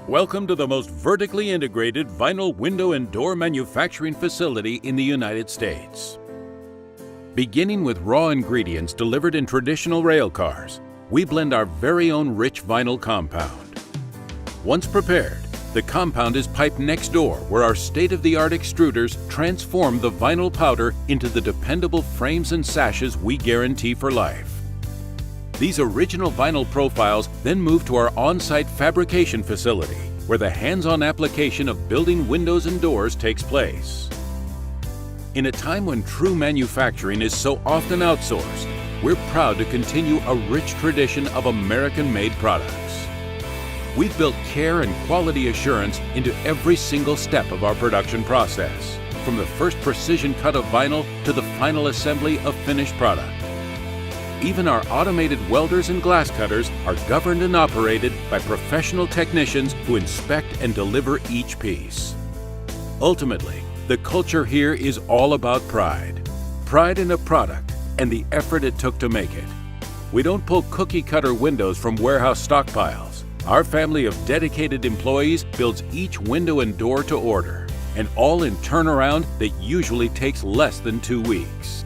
Welcome to the most vertically integrated vinyl window and door manufacturing facility in the United States. Beginning with raw ingredients delivered in traditional rail cars, we blend our very own rich vinyl compound. Once prepared, the compound is piped next door where our state-of-the-art extruders transform the vinyl powder into the dependable frames and sashes we guarantee for life. These original vinyl profiles then move to our on-site fabrication facility, where the hands-on application of building windows and doors takes place. In a time when true manufacturing is so often outsourced, we're proud to continue a rich tradition of American-made products. We've built care and quality assurance into every single step of our production process, from the first precision cut of vinyl to the final assembly of finished product. Even our automated welders and glass cutters are governed and operated by professional technicians who inspect and deliver each piece. Ultimately, the culture here is all about pride. Pride in a product and the effort it took to make it. We don't pull cookie cutter windows from warehouse stockpiles. Our family of dedicated employees builds each window and door to order, and all in turnaround that usually takes less than 2 weeks.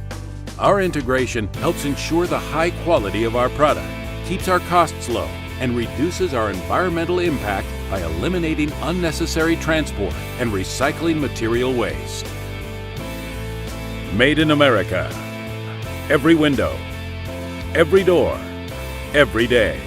Our integration helps ensure the high quality of our product, keeps our costs low, and reduces our environmental impact by eliminating unnecessary transport and recycling material waste. Made in America. Every window, every door, every day.